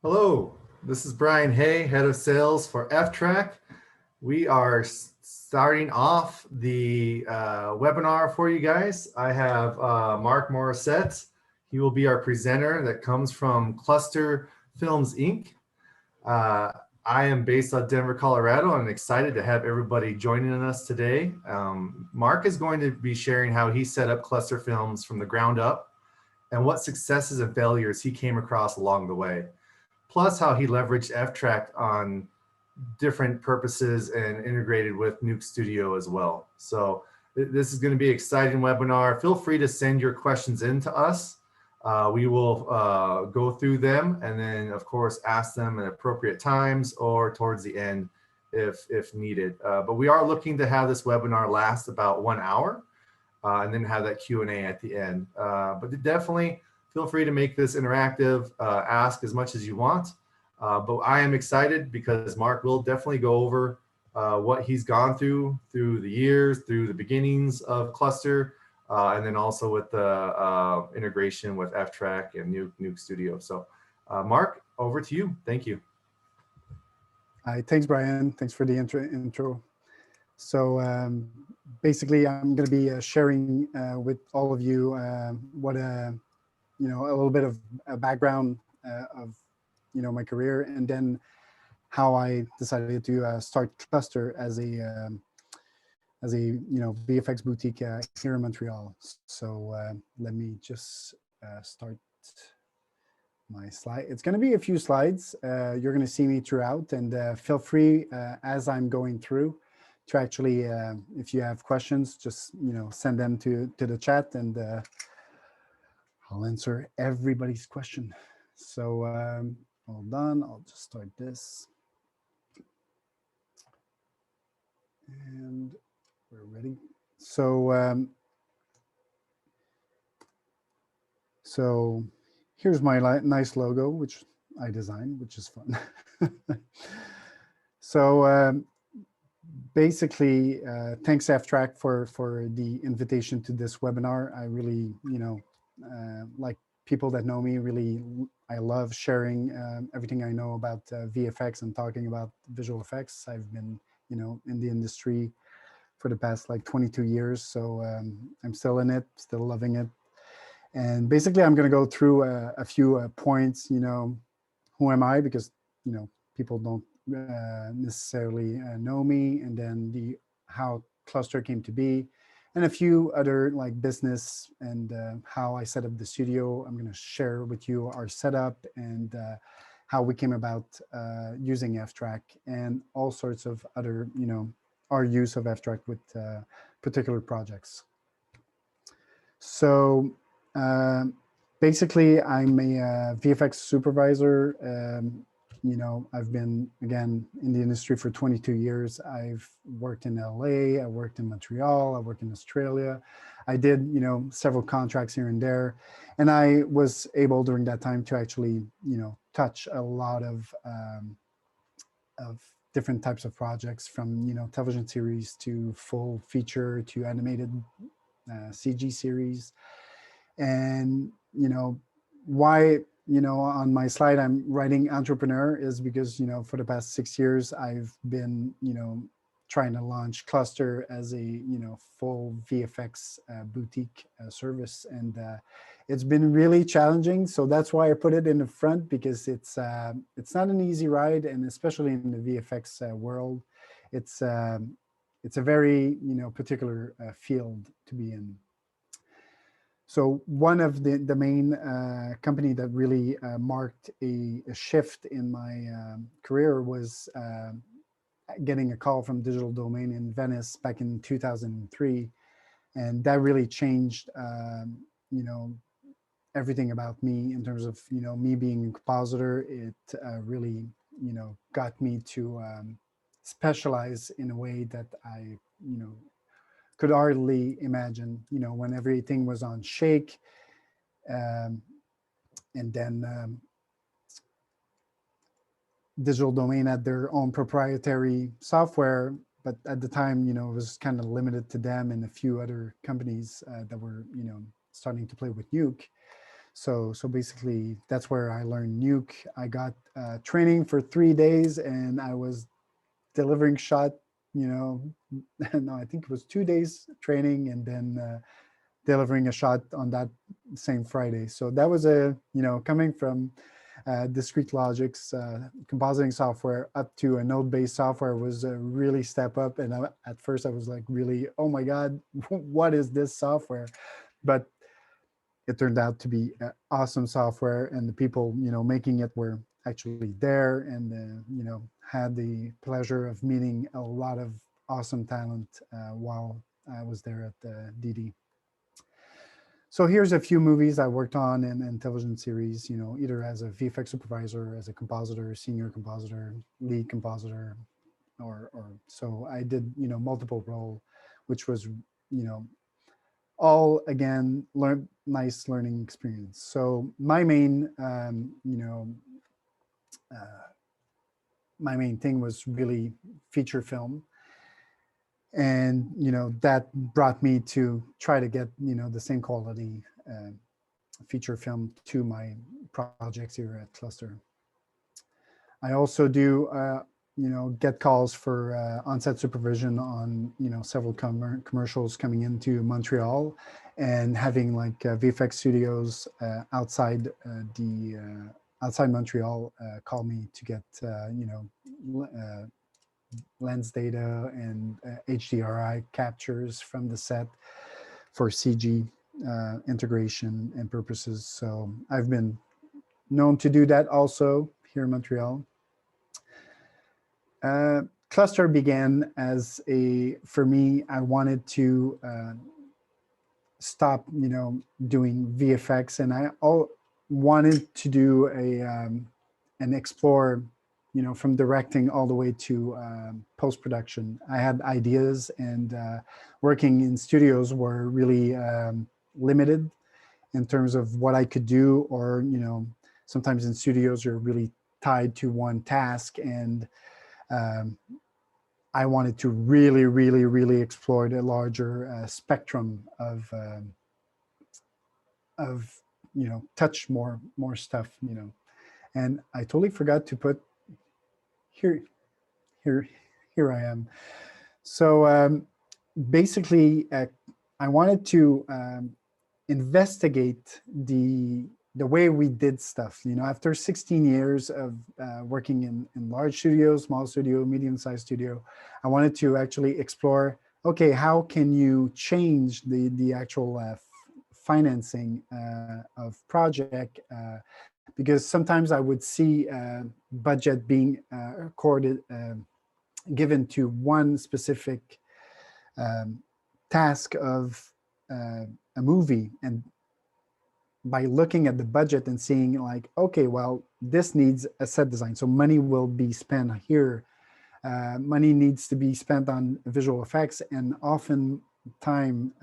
Hello, this is Brian Hay, Head of Sales for Ftrack. We are starting off the webinar for you guys. I have Marc Morissette. He will be our presenter that comes from Cluster Films, Inc. Uh, I am based out of Denver, Colorado, and excited to have everybody joining us today. Marc is going to be sharing how he set up Cluster Films from the ground up and what successes and failures he came across along the way, plus how he leveraged Ftrack on different purposes and integrated with Nuke Studio as well. So this is going to be an exciting webinar. Feel free to send your questions in to us. We will go through them and then, of course, ask them at appropriate times or towards the end if needed. But we are looking to have this webinar last about 1 hour and then have that Q&A at the end. But definitely feel free to make this interactive, ask as much as you want. But I am excited because Marc will definitely go over what he's gone through the years, through the beginnings of Cluster, and then also with the integration with Ftrack and Nuke Studio. So Marc, over to you. Thank you. Hi, thanks, Brian. Thanks for the intro. So basically, I'm going to be sharing with all of you what a little bit of a background of my career, and then how I decided to start Cluster as a VFX boutique here in Montreal. So let me just start my slide. It's going to be a few slides. You're going to see me throughout, and feel free as I'm going through to actually, if you have questions, just send them to the chat, and I'll answer everybody's question. So hold on, I'll just start this. And we're ready. So so here's my nice logo, which I designed, which is fun. So basically, thanks Ftrack for the invitation to this webinar. I really, like people that know me, really, I love sharing everything I know about VFX and talking about visual effects. I've been, in the industry for the past like 22 years. So I'm still in it, still loving it. And basically, I'm going to go through a few points, who am I? Because, people don't necessarily know me, and then how Cluster came to be, and a few other like business and how I set up the studio. I'm going to share with you our setup and how we came about using Ftrack, and all sorts of other, our use of Ftrack with particular projects. So basically, I'm a VFX supervisor. I've been, again, in the industry for 22 years. I've worked in LA, I worked in Montreal, I worked in Australia. I did, several contracts here and there. And I was able during that time to actually, touch a lot of different types of projects, from, television series to full feature to animated CG series. And, why, on my slide, I'm writing entrepreneur is because, for the past 6 years, I've been, trying to launch Cluster as a, full VFX boutique service. And it's been really challenging. So that's why I put it in the front, because it's not an easy ride. And especially in the VFX world, it's a very, particular field to be in. So one of the main company that really marked a shift in my career was getting a call from Digital Domain in Venice back in 2003. And that really changed, everything about me in terms of, me being a compositor. It really, got me to specialize in a way that I, could hardly imagine, when everything was on shake. And then Digital Domain had their own proprietary software, but at the time, it was kind of limited to them and a few other companies that were, starting to play with Nuke. So basically, that's where I learned Nuke. I got training for 3 days, and I was delivering shot. You know, no, I think it was 2 days training, and then delivering a shot on that same Friday. So that was coming from discrete logics, compositing software up to a node-based software was a really step up. And at first I was like, really, oh my God, what is this software? But it turned out to be awesome software, and the people, making it were actually there, and, had the pleasure of meeting a lot of awesome talent while I was there at DD. So here's a few movies I worked on and television series, either as a VFX supervisor, as a compositor, senior compositor, lead compositor, or so I did, multiple role, which was, all again, nice learning experience. So my main thing was really feature film. And that brought me to try to get the same quality feature film to my projects here at Cluster. I also do get calls for on-set supervision on several commercials coming into Montreal, and having like VFX studios outside Montreal call me to get lens data and HDRI captures from the set for CG integration and purposes. So I've been known to do that also here in Montreal. Cluster began as for me, I wanted to stop, doing VFX, and I wanted to do and explore, from directing all the way to post-production. I had ideas, and working in studios were really limited in terms of what I could do, or, sometimes in studios you're really tied to one task, and I wanted to really, really, really explore the larger spectrum of touch more stuff, And I totally forgot to put here I am. So basically, I wanted to investigate the way we did stuff. After 16 years of working in large studios, small studio, medium-sized studio, I wanted to actually explore, okay, how can you change the actual financing of project? Because sometimes I would see budget being accorded, given to one specific task of a movie, and by looking at the budget and seeing like, okay, well, this needs a set design, so money will be spent here. Money needs to be spent on visual effects, and often time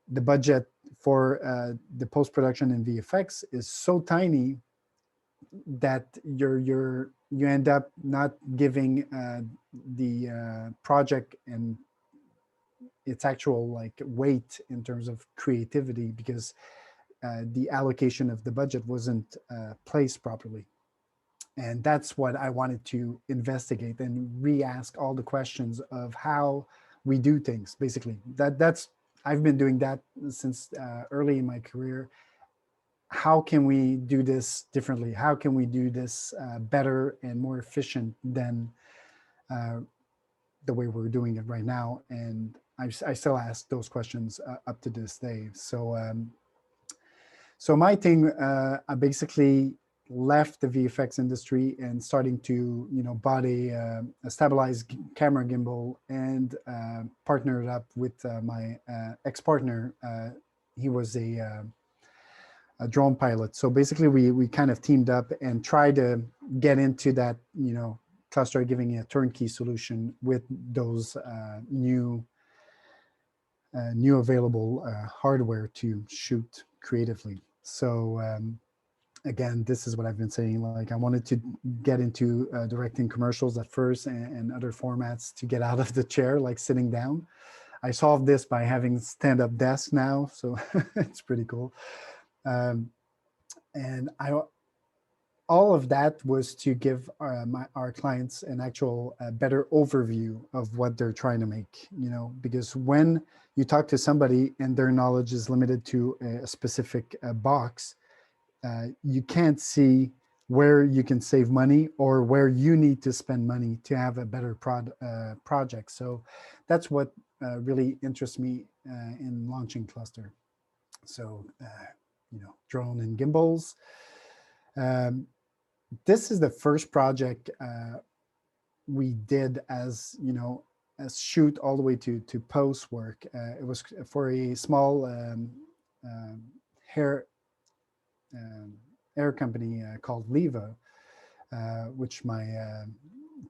the budget for the post-production in VFX is so tiny that you end up not giving the project and its actual like weight in terms of creativity, because the allocation of the budget wasn't placed properly. And that's what I wanted to investigate and re-ask all the questions of how we do things. Basically, that's I've been doing that since early in my career. How can we do this differently? How can we do this better and more efficient than the way we're doing it right now? And I still ask those questions up to this day. So my thing, I basically left the VFX industry and starting to, bought a stabilized camera gimbal, and partnered up with my ex-partner. He was a drone pilot. So basically we kind of teamed up and tried to get into that, Cluster, giving a turnkey solution with those new available hardware to shoot creatively. So again, this is what I've been saying. Like, I wanted to get into directing commercials at first, and other formats to get out of the chair, like sitting down. I solved this by having stand-up desk now, so it's pretty cool. Um, and all of that was to give our clients an actual better overview of what they're trying to make, because when you talk to somebody and their knowledge is limited to a specific box, you can't see where you can save money or where you need to spend money to have a better project. So that's what really interests me in launching Cluster. So, drone and gimbals. Um, this is the first project we did as, as shoot all the way to post work. It was for a small um, hair um, air company called Leva, which my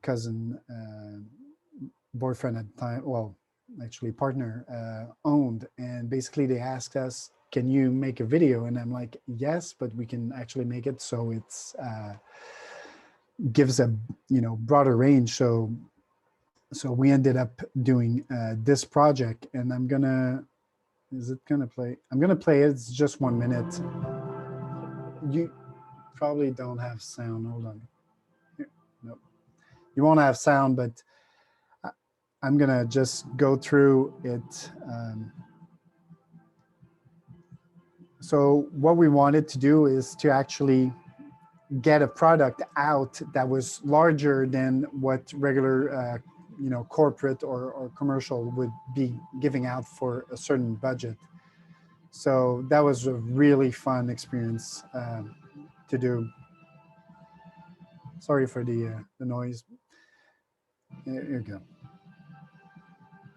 cousin, boyfriend at the time, well, actually partner, owned. And basically they asked us, can you make a video? And I'm like, yes, but we can actually make it so it's gives a broader range. So we ended up doing this project, and I'm gonna, is it gonna play? I'm gonna play it. It's just 1 minute. You probably don't have sound. Hold on. Here. Nope. You won't have sound, but I'm gonna just go through it. So what we wanted to do is to actually get a product out that was larger than what regular corporate or commercial would be giving out for a certain budget. So that was a really fun experience to do. Sorry for the noise. Here you go.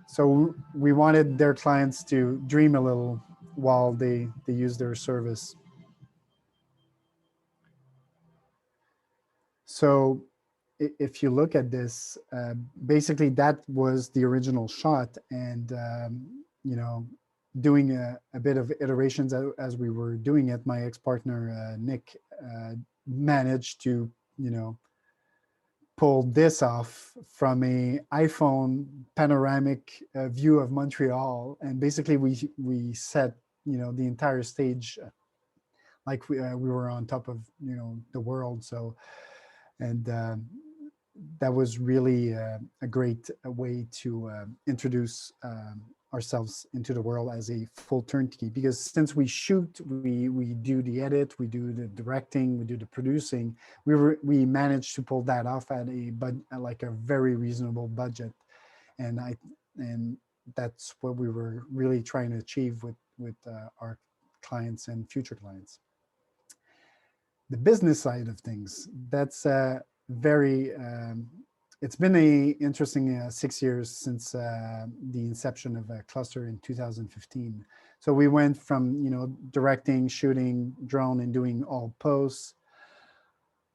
So we wanted their clients to dream a little while they use their service. So if you look at this, basically that was the original shot, and doing a bit of iterations as we were doing it. My ex-partner Nick managed to pull this off from a iPhone panoramic view of Montreal, and basically we set the entire stage like we were on top of the world. So and that was really a great way to introduce ourselves into the world as a full turnkey, because since we shoot, we do the edit, we do the directing, we do the producing, we managed to pull that off at like a very reasonable budget. And that's what we were really trying to achieve with our clients and future clients. The business side of things, that's very it's been a interesting 6 years since the inception of Cluster in 2015. So we went from directing, shooting drone and doing all posts,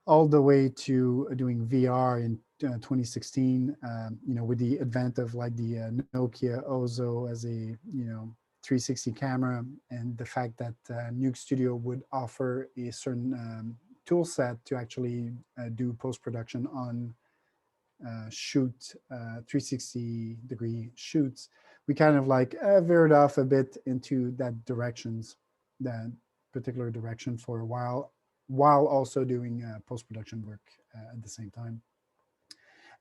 all the way to doing VR in 2016, with the advent of like the Nokia Ozo as a 360 camera, and the fact that Nuke Studio would offer a certain tool set to actually do post-production on shoot 360-degree shoots. We kind of like veered off a bit into that particular direction for a while also doing post-production work at the same time.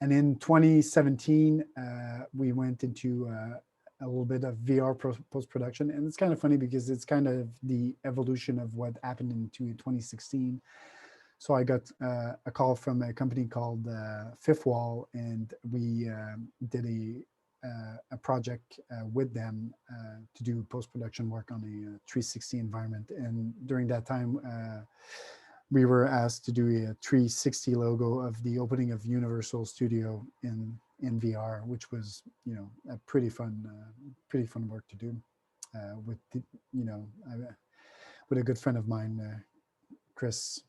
And in 2017, we went into a little bit of VR post-production. And it's kind of funny because it's kind of the evolution of what happened in 2016. So I got a call from a company called Fifth Wall, and we did a project with them to do post-production work on a 360 environment. And during that time, we were asked to do a 360 logo of the opening of Universal Studio in VR, which was a pretty fun work to do with with a good friend of mine, Chris.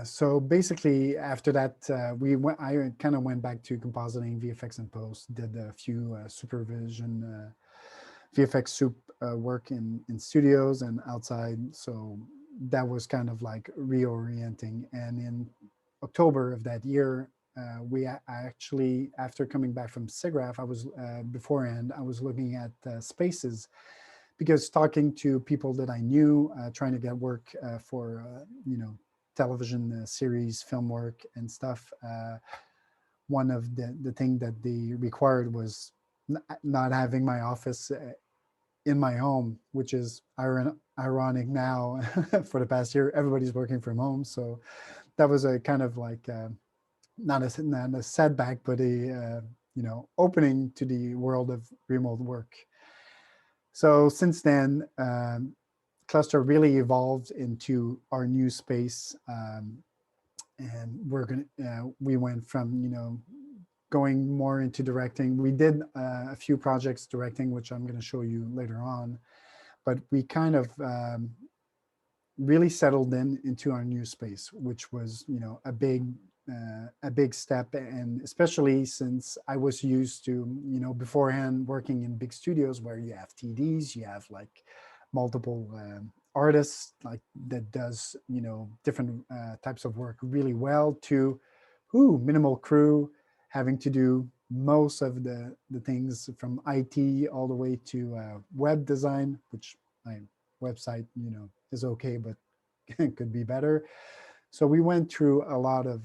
So basically, after that, I kind of went back to compositing, VFX, and post. Did a few supervision, VFX soup work in studios and outside. So that was kind of like reorienting. And in October of that year, I actually, after coming back from SIGGRAPH, I was beforehand I was looking at spaces, because talking to people that I knew, trying to get work for, television series, film work and stuff, one of the thing that they required was not having my office in my home, which is ironic now. For the past year, everybody's working from home, so that was a kind of like not a setback, but a opening to the world of remote work. So since then, Cluster really evolved into our new space, and we went from going more into directing. We did a few projects directing, which I'm going to show you later on, but we kind of really settled into our new space, which was a big step. And especially since I was used to beforehand working in big studios where you have TDs, you have like multiple artists like that does different types of work really well, to minimal crew having to do most of the things from IT all the way to web design, which my website is okay, but could be better. So we went through a lot of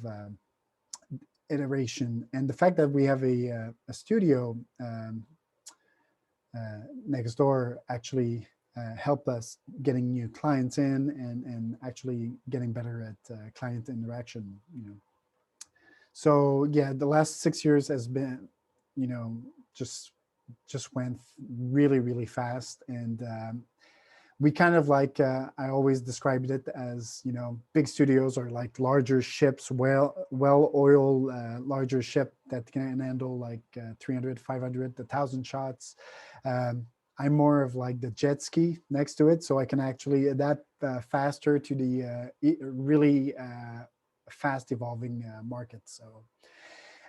iteration, and the fact that we have a studio next door actually helped us getting new clients in, and actually getting better at client interaction. So yeah, the last 6 years has been, just went really really fast, and we kind of like I always described it as big studios are like larger ships, well oiled larger ship that can handle like 300, 500, 1,000 shots. I'm more of like the jet ski next to it, so I can actually adapt faster to the really fast evolving market. So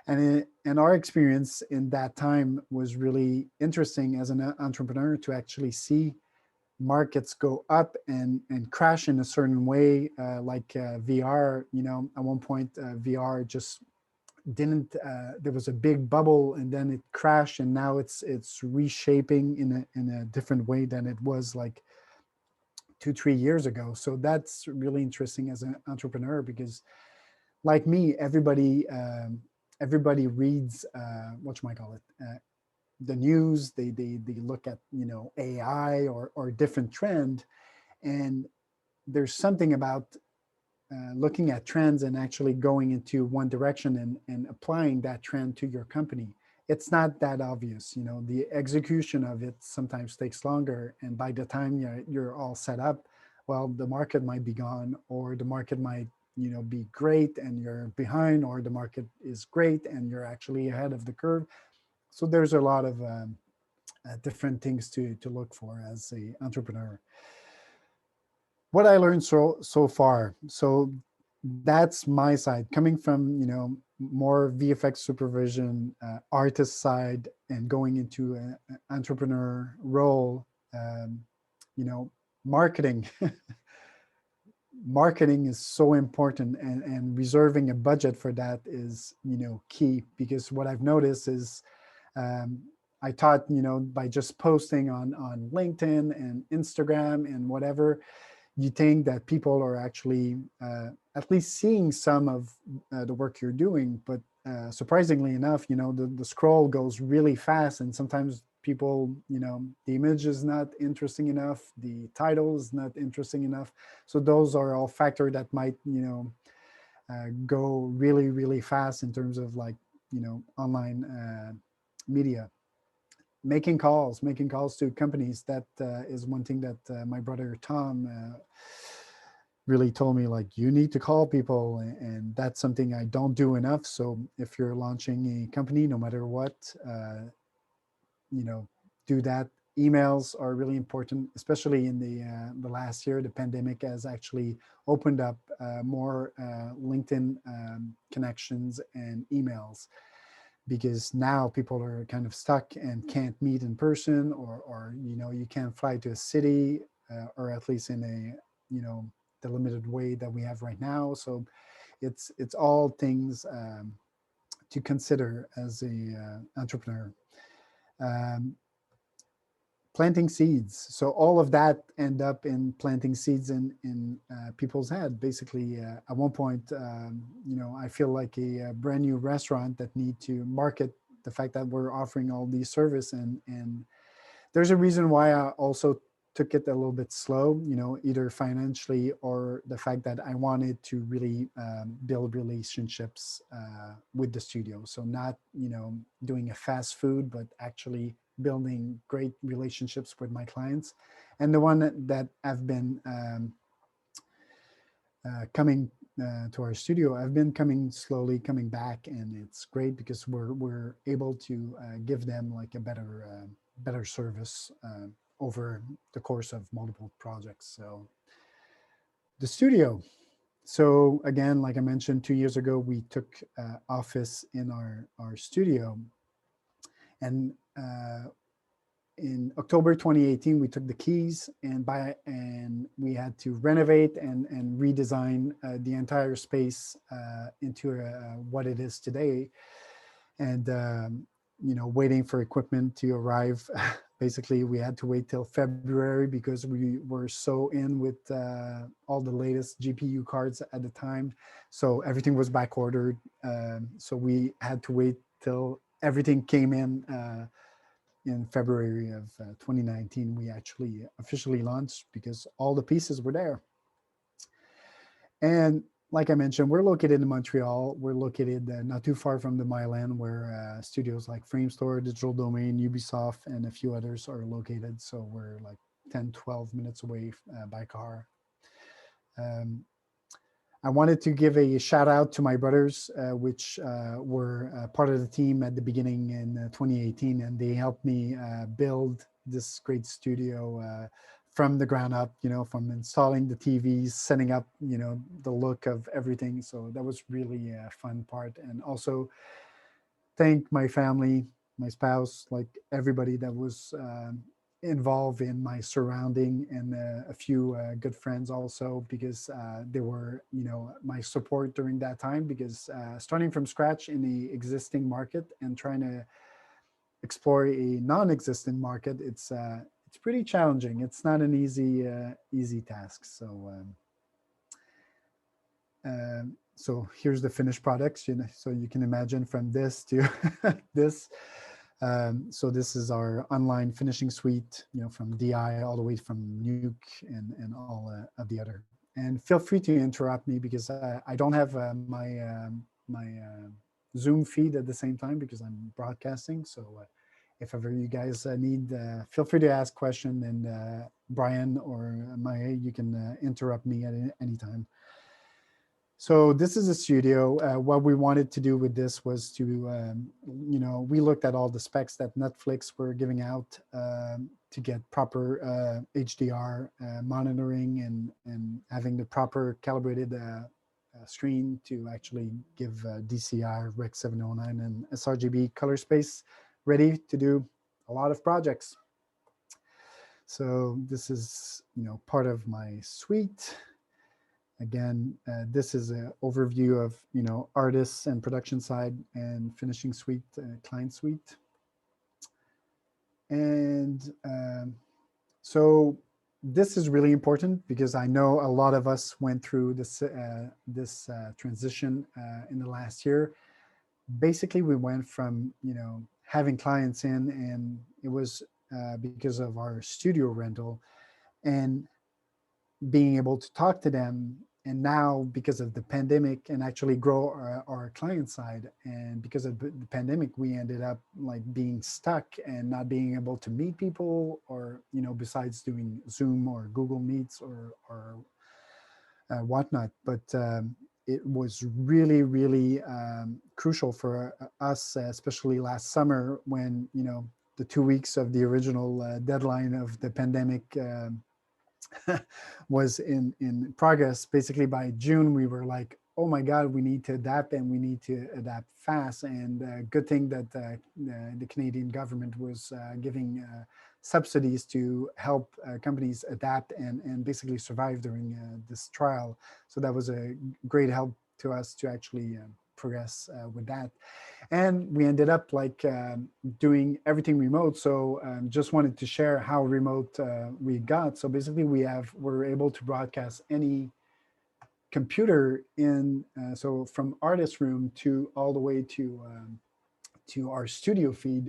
and our experience in that time was really interesting as an entrepreneur, to actually see markets go up and crash in a certain way, like VR. At one point, VR just didn't. There was a big bubble, and then it crashed, and now it's reshaping in a different way than it was like 2-3 years ago. So that's really interesting as an entrepreneur, because like me, everybody reads what you might call it. The news, they look at AI or different trend, and there's something about looking at trends and actually going into one direction and applying that trend to your company. It's not that obvious. The execution of it sometimes takes longer, and by the time you're all set up, well, the market might be gone, or the market might be great and you're behind, or the market is great and you're actually ahead of the curve. So there's a lot of different things to look for as a entrepreneur. What I learned so far. So that's my side, coming from more VFX supervision, artist side, and going into an entrepreneur role. You know, marketing. Marketing is so important, and reserving a budget for that is key, because what I've noticed is um, I thought by just posting on LinkedIn and Instagram and whatever, you think that people are actually at least seeing some of the work you're doing. But surprisingly enough, the scroll goes really fast, and sometimes people, the image is not interesting enough, the title is not interesting enough. So those are all factors that might, go really, really fast in terms of like, online media. Making calls to companies, that is one thing that my brother Tom really told me, like, you need to call people, and that's something I don't do enough. So if you're launching a company, no matter what, do that. Emails are really important, especially in the last year. The pandemic has actually opened up more LinkedIn connections and emails, because now people are kind of stuck and can't meet in person, or you can't fly to a city, or at least in a the limited way that we have right now. So it's all things to consider as a entrepreneur. um, planting seeds. So all of that end up in planting seeds in people's head. Basically, at one point, I feel like a brand new restaurant that need to market the fact that we're offering all these service, and there's a reason why I also took it a little bit slow, either financially or the fact that I wanted to really build relationships with the studio. So not, doing a fast food, but actually building great relationships with my clients. And the one that have been coming to our studio, I've been slowly coming back, and it's great because we're able to give them like a better service over the course of multiple projects. So the studio. So again, like I mentioned, 2 years ago, we took office in our studio, and in October 2018, we took the keys, and we had to renovate and redesign the entire space into what it is today. And waiting for equipment to arrive. Basically, we had to wait till February because we were so in with all the latest GPU cards at the time. So everything was back ordered. So we had to wait till everything came in February of 2019. We actually officially launched because all the pieces were there. And like I mentioned, we're located in Montreal. We're located not too far from the Milan, where studios like Framestore, Digital Domain, Ubisoft, and a few others are located. So we're like 10, 12 minutes away by car. I wanted to give a shout out to my brothers, which were part of the team at the beginning in 2018, and they helped me build this great studio from the ground up, from installing the TVs, setting up, the look of everything. So that was really a fun part. And also thank my family, my spouse, like everybody that was involved in my surrounding, and a few good friends also, because they were, my support during that time, because starting from scratch in the existing market and trying to explore a non-existent market, it's pretty challenging. It's not an easy task. So here's the finished products. So you can imagine from this to this. So this is our online finishing suite. From DI all the way from Nuke and all of the other. And feel free to interrupt me because I don't have my Zoom feed at the same time because I'm broadcasting. So if ever you guys need, feel free to ask question, and Brian or Maya, you can interrupt me at any time. So this is a studio. What we wanted to do with this was to, we looked at all the specs that Netflix were giving out to get proper HDR monitoring and having the proper calibrated screen to actually give DCI, Rec 709, and sRGB color space ready to do a lot of projects. So this is, part of my suite. Again, this is an overview of, artists and production side and finishing suite, client suite. And so this is really important because I know a lot of us went through this transition in the last year. Basically, we went from, having clients in, and it was because of our studio rental and being able to talk to them. And now because of the pandemic, and actually grow our client side, and because of the pandemic, we ended up like being stuck and not being able to meet people, or besides doing Zoom or Google Meets or whatnot. But it was really, really crucial for us, especially last summer, when the 2 weeks of the original deadline of the pandemic was in progress. Basically by June, we were like, oh my God, we need to adapt, and we need to adapt fast. And good thing that the Canadian government was giving subsidies to help companies adapt and basically survive during this trial. So that was a great help to us to actually progress with that. And we ended up like doing everything remote. So just wanted to share how remote we got. So basically we're able to broadcast any computer in, so from artist room to all the way to our studio feed,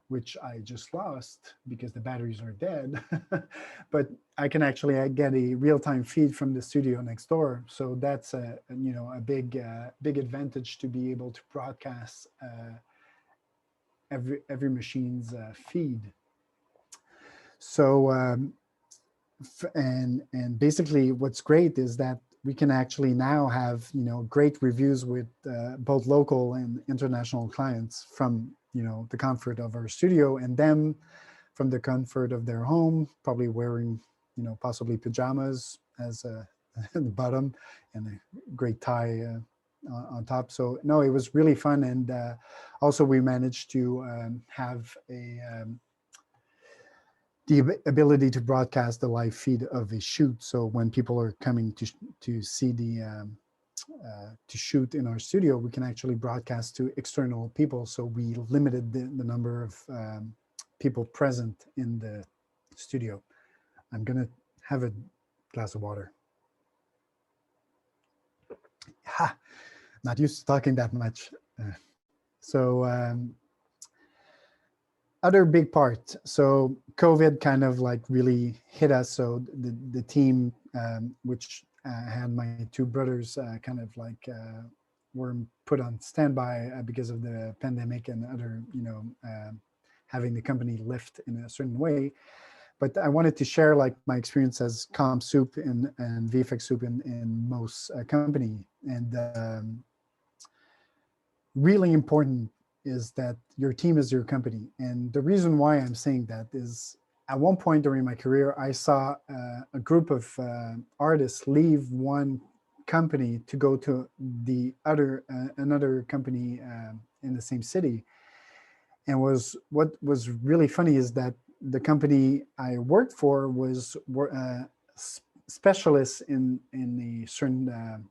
which I just lost because the batteries are dead. But I can actually get a real-time feed from the studio next door. So that's a big advantage to be able to broadcast every machine's feed. So and basically what's great is that we can actually now have great reviews with both local and international clients from the comfort of our studio, and them from the comfort of their home, probably wearing possibly pajamas as the bottom and a great tie on top. So no, it was really fun. And also we managed to have the ability to broadcast the live feed of a shoot. So when people are coming to see the to shoot in our studio, we can actually broadcast to external people. So we limited the number of people present in the studio. I'm gonna have a glass of water. Ha! Not used to talking that much. So other big part. So COVID kind of like really hit us. So the team, which had my two brothers, kind of like were put on standby because of the pandemic and other, having the company lift in a certain way. But I wanted to share like my experience as comp soup and VFX soup in most company. And really important is that your team is your company. And the reason why I'm saying that is at one point during my career, I saw a group of artists leave one company to go to the other, another company in the same city. And what was really funny is that the company I worked for was specialists in a certain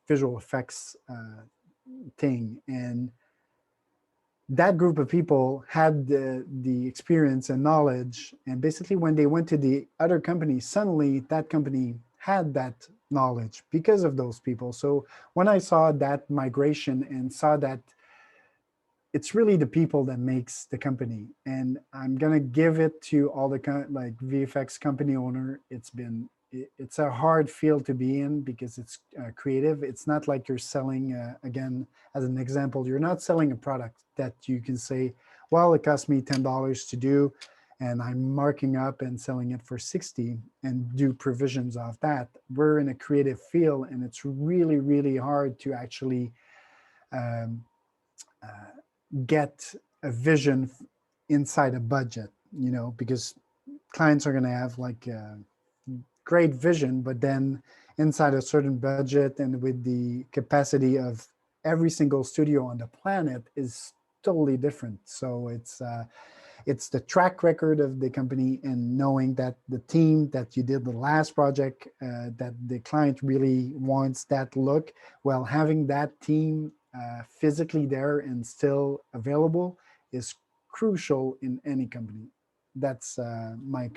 visual effects thing, and that group of people had the experience and knowledge, and basically when they went to the other company, suddenly that company had that knowledge because of those people. So when I saw that migration and saw that it's really the people that makes the company, and I'm gonna give it to all the like VFX company owner. It's a hard field to be in because it's creative. It's not like you're selling, again, as an example, you're not selling a product that you can say, well, it cost me $10 to do, and I'm marking up and selling it for 60 and do provisions off that. We're in a creative field, and it's really, really hard to actually get a vision inside a budget, because clients are going to have like great vision, but then inside a certain budget and with the capacity of every single studio on the planet is totally different. So it's the track record of the company and knowing that the team that you did the last project, that the client really wants that look, well, having that team physically there and still available is crucial in any company. That's my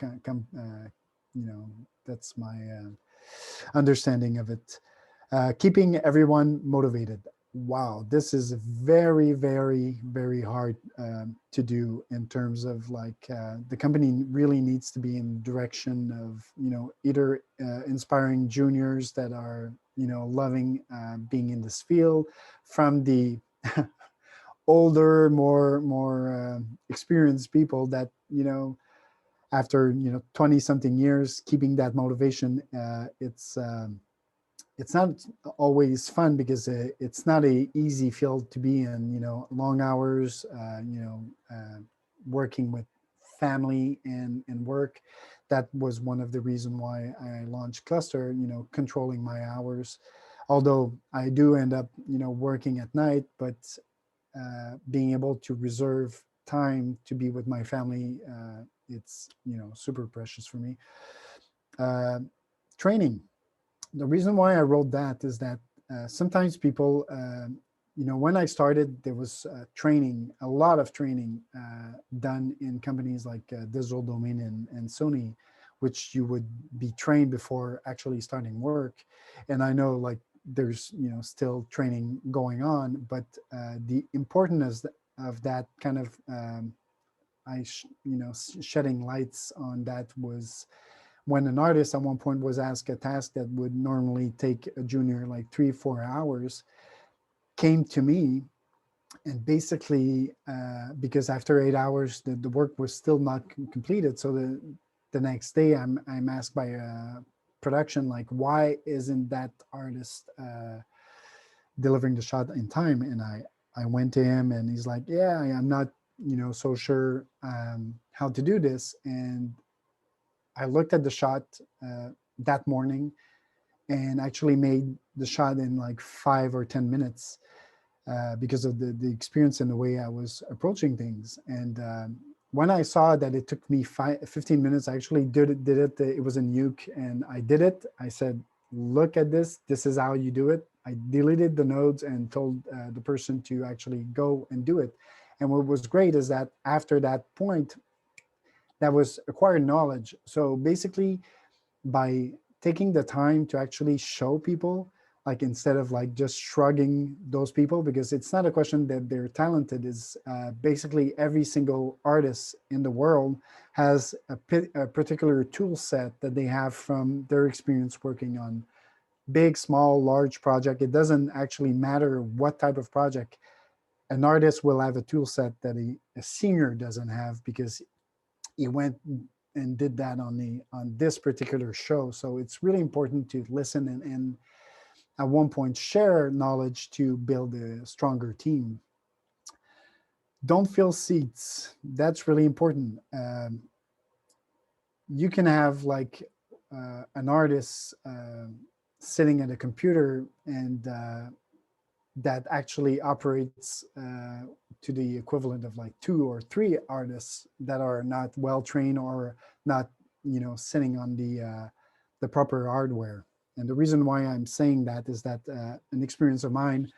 that's my understanding of it. Keeping everyone motivated. Wow, this is very, very, very hard to do in terms of like the company really needs to be in direction of, either inspiring juniors that are, loving being in this field, from the older, more experienced people that, after 20 something years, keeping that motivation, it's not always fun because it's not a easy field to be in, long hours, working with family and work. That was one of the reasons why I launched Cluster, controlling my hours, although I do end up working at night, but being able to reserve time to be with my family, it's super precious for me. Training. The reason why I wrote that is that sometimes people, when I started, there was training, a lot of training done in companies like Digital Domain and Sony, which you would be trained before actually starting work. And I know like there's still training going on, but the importance of that kind of shedding lights on that was when an artist at one point was asked a task that would normally take a junior like 3-4 hours, came to me, and basically because after 8 hours the work was still not completed, so the next day I'm asked by production, like, why isn't that artist delivering the shot in time? And I went to him, and he's like, yeah, I'm not so sure how to do this. And I looked at the shot that morning and actually made the shot in like 5 or 10 minutes because of the experience and the way I was approaching things. And when I saw that it took me 15 minutes, I actually did it. It was in Nuke, and I did it. I said, look at this. This is how you do it. I deleted the nodes and told the person to actually go and do it. And what was great is that after that point, that was acquired knowledge. So basically, by taking the time to actually show people, like instead of like just shrugging those people, because it's not a question that they're talented, is basically every single artist in the world has a particular tool set that they have from their experience working on big, small, large project. It doesn't actually matter what type of project. An artist will have a tool set that a singer doesn't have because he went and did that on this particular show. So it's really important to listen and at one point share knowledge to build a stronger team. Don't fill seats. That's really important. You can have like an artist sitting at a computer and that actually operates to the equivalent of like 2 or 3 artists that are not well trained or not sitting on the proper hardware. And the reason why I'm saying that is that an experience of mine,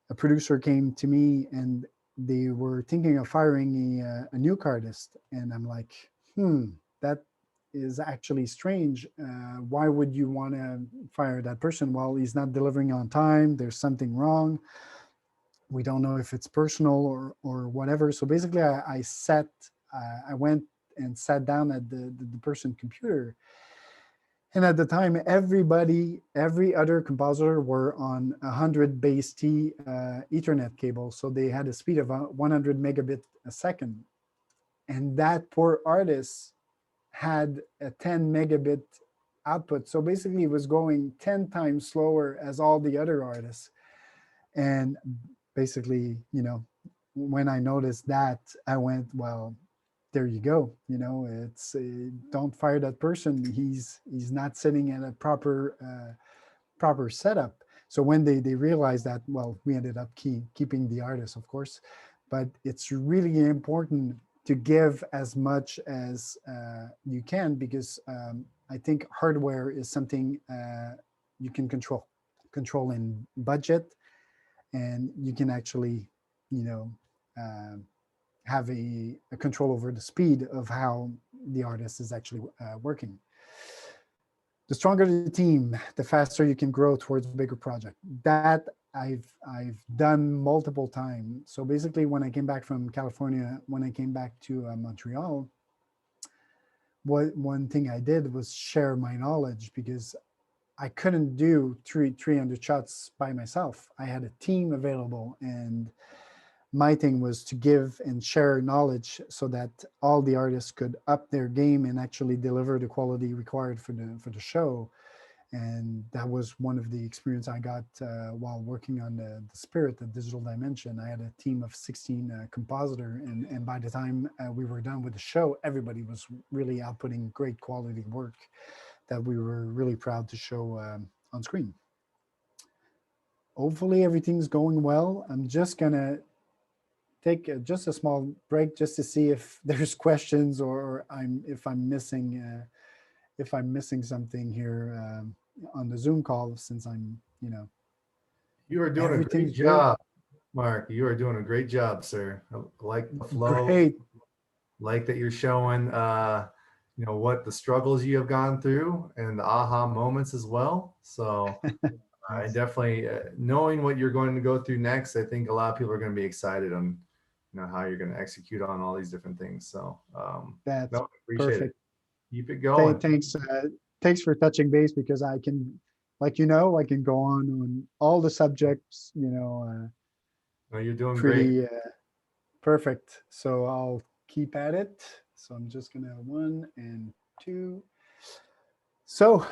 a producer came to me and they were thinking of firing a nuke artist, and I'm like, that is actually strange. Why would you want to fire that person? Well, he's not delivering on time. There's something wrong. We don't know if it's personal or whatever. So basically, I went and sat down at the person's computer. And at the time, every other compositor were on 100 base T Ethernet cable. So they had a speed of 100 megabit a second. And that poor artist had a 10 megabit output. So basically it was going 10 times slower as all the other artists. And basically, when I noticed that, I went, well, there you go. It's don't fire that person. He's not sitting in a proper setup. So when they realized that, well, we ended up keeping the artist, of course, but it's really important to give as much as you can, because I think hardware is something you can control in budget, and you can actually, uh, have a control over the speed of how the artist is actually working. The stronger the team, the faster you can grow towards a bigger project. That I've done multiple times. So basically, when I came back from California, when I came back to Montreal, one thing I did was share my knowledge, because I couldn't do 300 shots by myself. I had a team available, and my thing was to give and share knowledge so that all the artists could up their game and actually deliver the quality required for the show. And that was one of the experience I got while working on the Spirit, the Digital Dimension. I had a team of 16 compositor, and by the time we were done with the show, everybody was really outputting great quality work that we were really proud to show on screen. Hopefully everything's going well. I'm just gonna take just a small break just to see if there's questions, or if I'm missing something here on the Zoom call, since I'm You are doing a great Everything's good. job, Mark. You are doing a great job, sir. I like the flow, Great. like that you're showing, what the struggles you have gone through and the aha moments as well. So I Thanks. definitely, knowing what you're going to go through next, I think a lot of people are going to be excited on, how you're going to execute on all these different things. So, That's no, appreciate it. perfect. Keep it going. Thanks. Thanks for touching base because I can, like I can go on all the subjects. No, you're doing great. Pretty perfect. So I'll keep at it. So I'm just gonna 1 and 2. So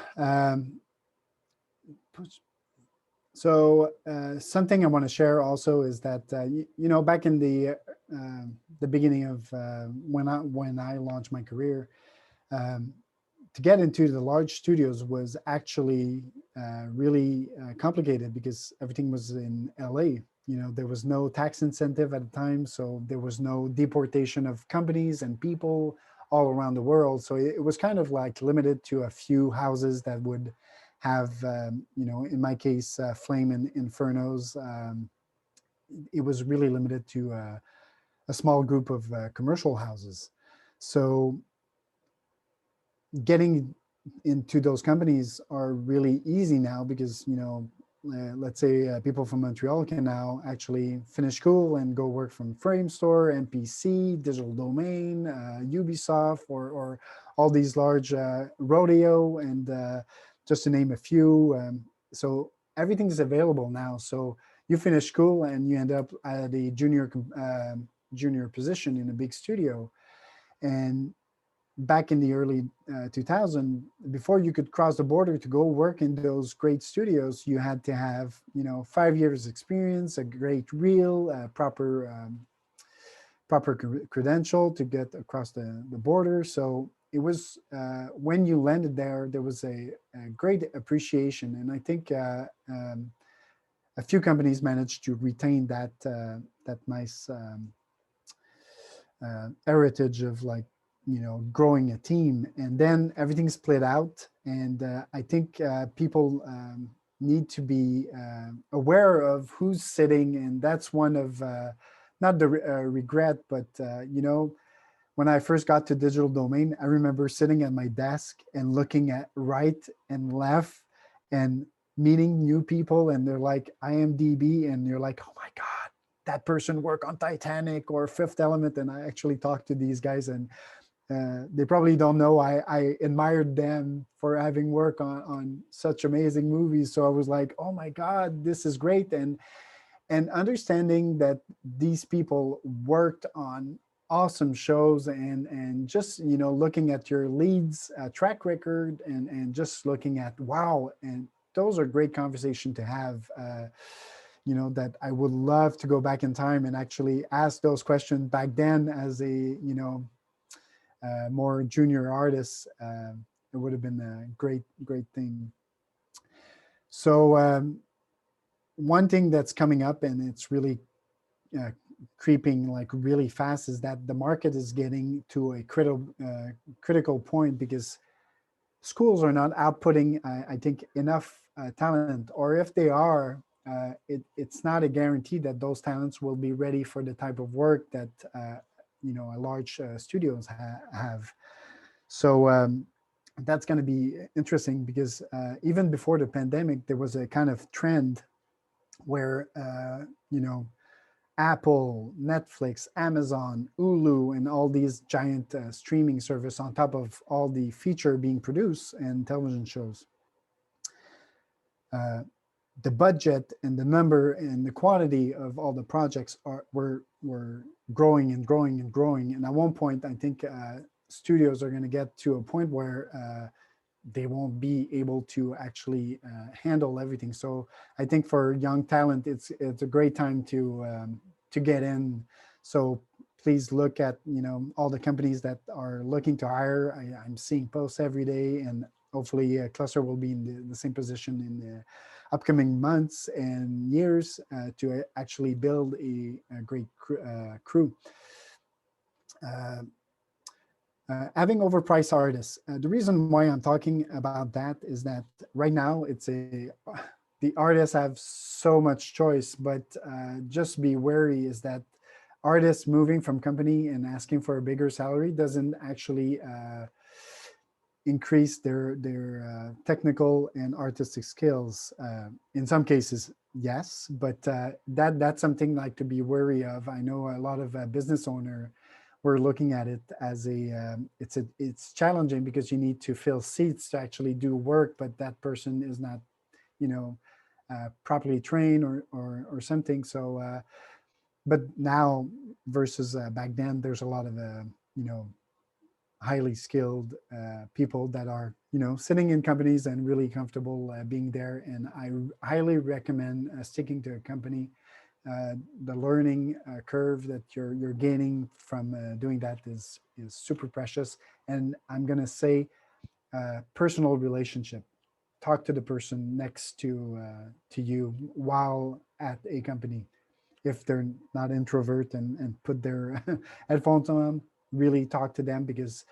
something I want to share also is that back in the beginning of when I launched my career, um, to get into the large studios was actually really complicated because everything was in LA. There was no tax incentive at the time, so there was no deportation of companies and people all around the world. So it was kind of like limited to a few houses that would have, in my case, Flame and Infernos. It was really limited to a small group of commercial houses. So getting into those companies are really easy now because let's say people from Montreal can now actually finish school and go work from Frame Store, MPC, Digital Domain, Ubisoft, or all these large Rodeo, and just to name a few. So everything is available now. So you finish school and you end up at a junior position in a big studio, and back in the early 2000, before you could cross the border to go work in those great studios, you had to have 5 years experience, a great reel, proper credential to get across the border. So it was when you landed there, there was a great appreciation, and I think a few companies managed to retain that nice heritage of like growing a team, and then everything split out. And I think people need to be aware of who's sitting, and that's one of not the regret, but when I first got to Digital Domain, I remember sitting at my desk and looking at right and left and meeting new people, and they're like IMDb, and you're like, oh my god, that person worked on Titanic or Fifth Element. And I actually talked to these guys, and they probably don't know I admired them for having worked on such amazing movies. So I was like, oh my God, this is great. And understanding that these people worked on awesome shows, and just looking at your leads track record, and just looking at wow, and those are great conversation to have. That I would love to go back in time and actually ask those questions back then as a more junior artist. It would have been a great thing. So one thing that's coming up, and it's really uh, creeping like really fast, is that the market is getting to a critical point because schools are not outputting, I think, enough talent, or if they are, it's not a guarantee that those talents will be ready for the type of work that a large studios have. So that's going to be interesting because even before the pandemic, there was a kind of trend where Apple, Netflix, Amazon, Hulu, and all these giant streaming service on top of all the feature being produced and television shows. The budget and the number and the quantity of all the projects were growing and growing and growing. And at one point, I think studios are going to get to a point where they won't be able to actually handle everything. So I think for young talent, it's a great time to get in. So please look at all the companies that are looking to hire. I'm seeing posts every day, and hopefully Cluster will be in the same position in the upcoming months and years to actually build a great crew. Having overpriced artists. The reason why I'm talking about that is that right now it's the artists have so much choice, but just be wary is that artists moving from company and asking for a bigger salary doesn't actually increase their technical and artistic skills. In some cases, yes, but that's something like to be wary of. I know a lot of business owner were looking at it as it's challenging because you need to fill seats to actually do work, but that person is not, you know, properly trained or something. So, but now versus back then, there's a lot of you know, highly skilled people that are, you know, sitting in companies and really comfortable being there. And I highly recommend sticking to a company. The learning curve that you're gaining from doing that is super precious. And I'm gonna say, personal relationship. Talk to the person next to you while at a company. If they're not introvert and put their headphones on, really talk to them, because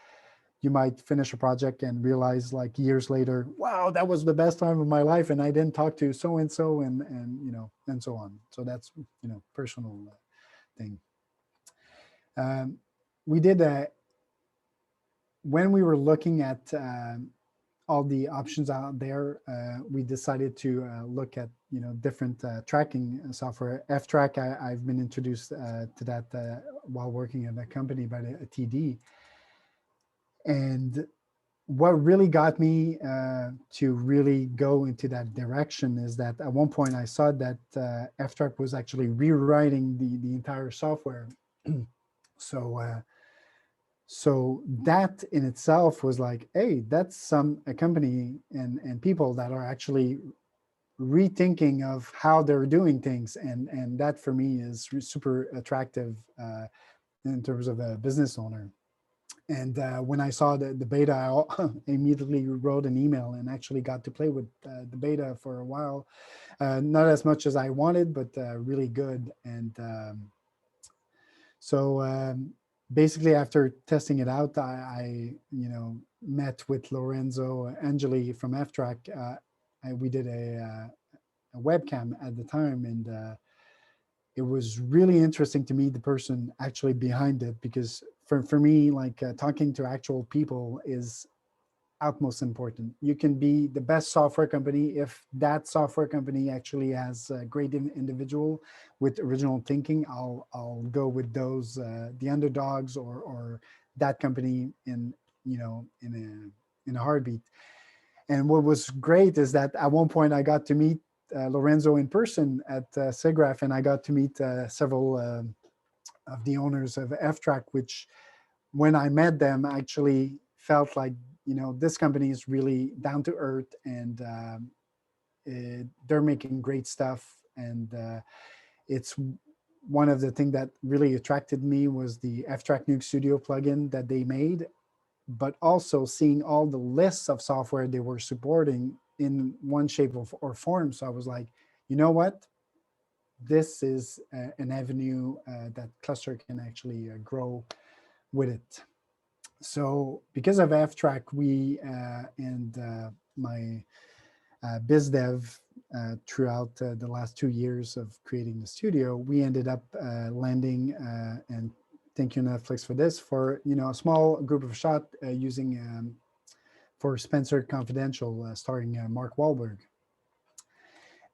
you might finish a project and realize like years later, wow, that was the best time of my life, and I didn't talk to so and so, and you know, and so on. So that's, you know, personal thing. We did when we were looking at all the options out there, we decided to look at, you know, different tracking software. Ftrack, I've been introduced to that while working at a company by a TD. And what really got me to really go into that direction is that at one point I saw that Ftrack was actually rewriting the entire software. So so that in itself was like, hey, that's a company and people that are actually rethinking of how they're doing things, and that for me is super attractive in terms of a business owner. And when I saw the beta, I immediately wrote an email and actually got to play with the beta for a while. Not as much as I wanted, but really good. And so basically, after testing it out, I you know, met with Lorenzo Angeli from Ftrack. We did a webcam at the time, and it was really interesting to meet the person actually behind it, because for me, like talking to actual people is utmost important. You can be the best software company if that software company actually has a great individual with original thinking. I'll go with those the underdogs or that company in, you know, in a heartbeat. And what was great is that at one point I got to meet Lorenzo in person at SIGGRAPH, and I got to meet several of the owners of Ftrack, which when I met them, I actually felt like, you know, this company is really down to earth, and they're making great stuff. And it's one of the things that really attracted me was the Ftrack Nuke Studio plugin that they made, but also seeing all the lists of software they were supporting in one shape or form. So I was like, you know what? This is an avenue that Cluster can actually grow with it. So because of Ftrack, we and my biz dev throughout the last 2 years of creating the studio, we ended up landing, and thank you Netflix for this, for, you know, a small group of shot using for Spencer Confidential, starring Mark Wahlberg.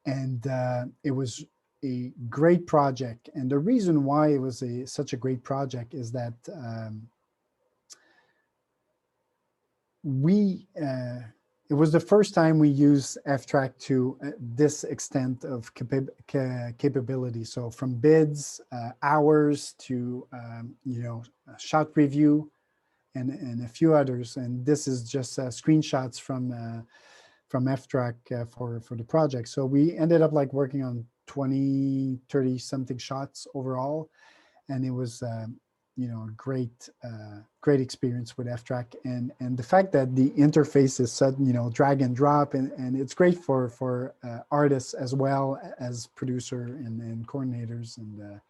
And it was a great project. And the reason why it was such a great project is that it was the first time we used Ftrack to this extent of capability. So from bids, hours to, you know, shot review, and a few others. And this is just screenshots from Ftrack for the project. So we ended up like working on 20, 30 something shots overall. And it was, you know, great experience with Ftrack, and the fact that the interface is set, you know, drag and drop, and it's great for artists as well as producer and coordinators, and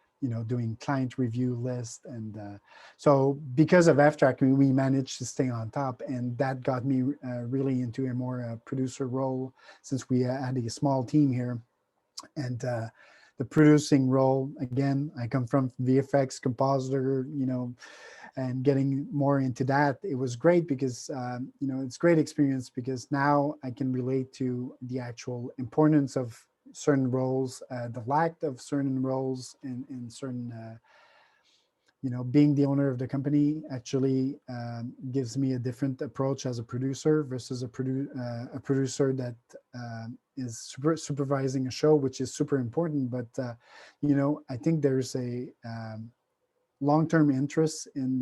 doing client review list. And so because of Ftrack, we managed to stay on top. And that got me really into a more producer role, since we had a small team here. And the producing role, again, I come from VFX, compositor, and getting more into that, it was great because, it's great experience, because now I can relate to the actual importance of certain roles, the lack of certain roles in certain, being the owner of the company actually gives me a different approach as a producer versus a producer that is supervising a show, which is super important. But, I think there's a long-term interest in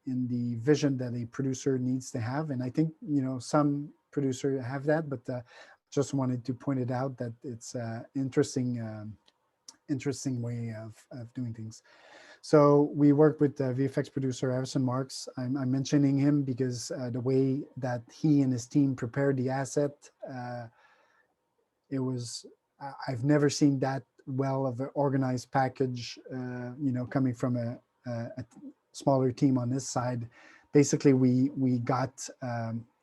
the vision that a producer needs to have. And I think, some producers have that, but just wanted to point it out that it's interesting way of doing things. So we worked with VFX producer Harrison Marks. I'm mentioning him because the way that he and his team prepared the asset, it was, I've never seen that well of an organized package, coming from a smaller team on this side. Basically, we got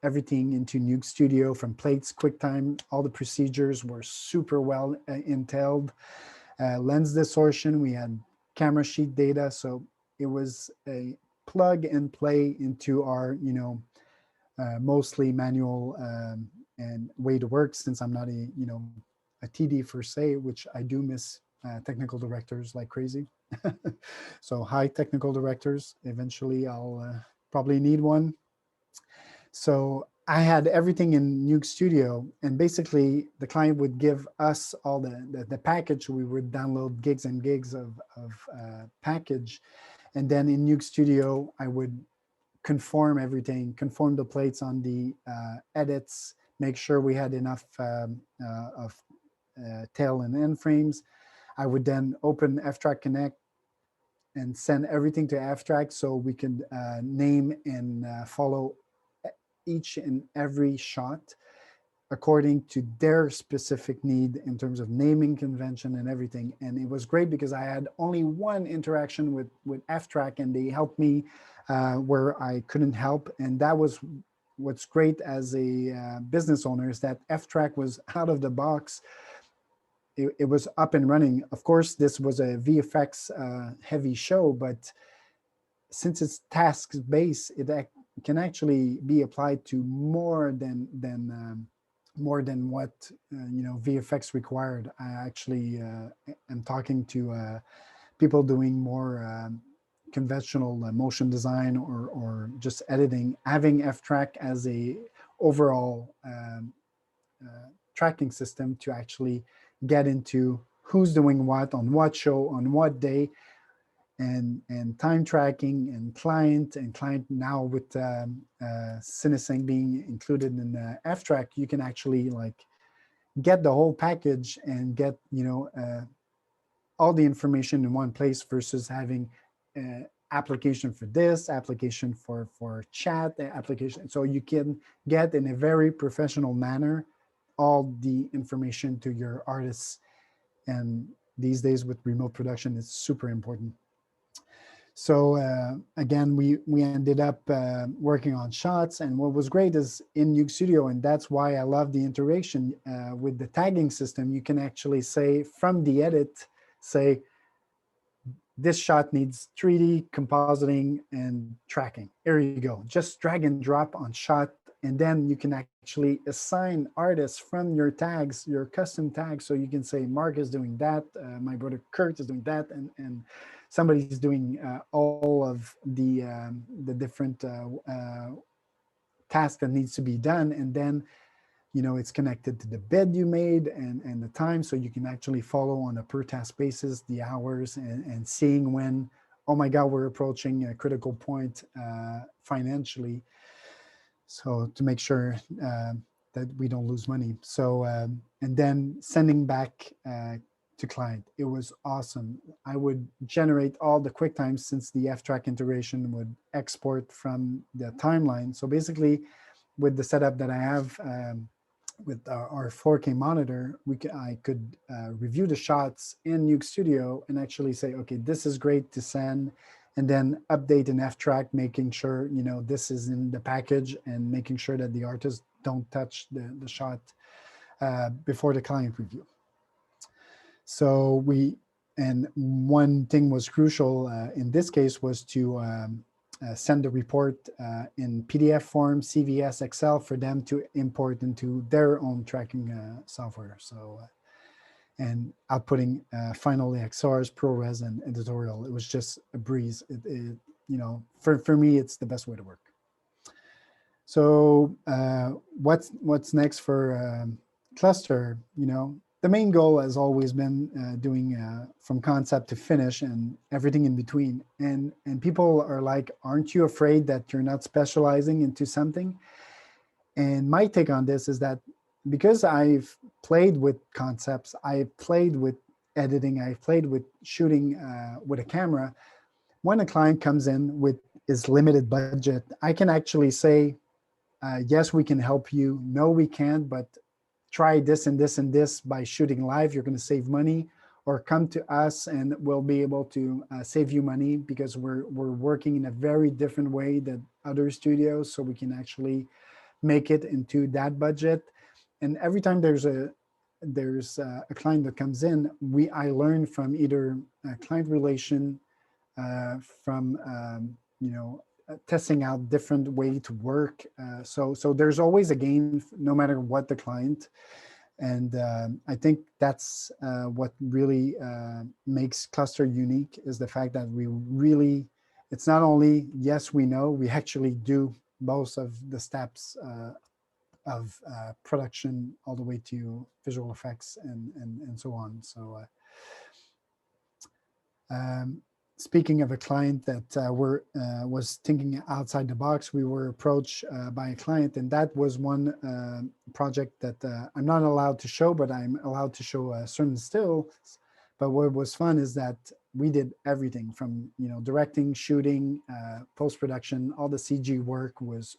everything into Nuke Studio, from plates, QuickTime. All the procedures were super well entailed. Lens distortion, we had camera sheet data. So it was a plug and play into our, mostly manual and way to work, since I'm not a TD per se, which I do miss technical directors like crazy. So high technical directors, eventually I'll probably need one. So I had everything in Nuke Studio, and basically the client would give us all the package. We would download gigs and gigs of package. And then in Nuke Studio, I would conform everything, conform the plates on the edits, make sure we had enough of tail and end frames. I would then open Ftrack Connect and send everything to Ftrack, so we could name and follow each and every shot according to their specific need in terms of naming convention and everything. And it was great because I had only one interaction with Ftrack, and they helped me where I couldn't help. And that was what's great as a business owner, is that Ftrack was out of the box. It was up and running. Of course, this was a VFX heavy show, but since it's task-based, it can actually be applied to more than what VFX required. I actually am talking to people doing more conventional motion design or just editing, having Ftrack as a overall tracking system to actually get into who's doing what on what show on what day, and time tracking and client now with Cinesync being included in Ftrack, you can actually like get the whole package and get all the information in one place, versus having application for this, application for chat, application. So you can get in a very professional manner all the information to your artists. And these days with remote production, it's super important. So again, we ended up working on shots. And what was great is in Nuke Studio, and that's why I love the integration with the tagging system, you can actually say from the edit, say, this shot needs 3D compositing and tracking. Here you go. Just drag and drop on shot. And then you can actually assign artists from your tags, your custom tags. So you can say, Mark is doing that. My brother Kurt is doing that. And somebody's doing all of the different tasks that needs to be done. And then, it's connected to the bid you made and the time. So you can actually follow on a per task basis, the hours, and seeing when, oh my God, we're approaching a critical point financially. So to make sure that we don't lose money. So, and then sending back to client. It was awesome. I would generate all the QuickTime, since the Ftrack integration would export from the timeline. So basically, with the setup that I have, with our 4K monitor, I could review the shots in Nuke Studio and actually say, okay, this is great to send, and then update in Ftrack, making sure this is in the package and making sure that the artists don't touch the shot before the client review. So and one thing was crucial in this case was to send the report in PDF form, CVS, Excel for them to import into their own tracking software. So, and outputting finally XRs, ProRes, and editorial. It was just a breeze. For me, it's the best way to work. So what's next for Cluster? The main goal has always been doing from concept to finish and everything in between. And people are like, aren't you afraid that you're not specializing into something? And my take on this is that because I've played with concepts, I've played with editing, I've played with shooting with a camera, when a client comes in with his limited budget, I can actually say, yes, we can help you. No, we can't, but try this and this and this by shooting live. You're going to save money, or come to us and we'll be able to save you money because we're working in a very different way than other studios. So we can actually make it into that budget. And every time there's a client that comes in, I learn from either client relation, from testing out different way to work. So there's always a gain no matter what the client. And I think that's what really makes Cluster unique, is the fact that it's not only, yes, we know, we actually do most of the steps of production all the way to visual effects and so on. So speaking of a client that was thinking outside the box, we were approached by a client, and that was one project that I'm not allowed to show, but I'm allowed to show certain stills. But what was fun is that we did everything from directing, shooting, post-production. All the CG work was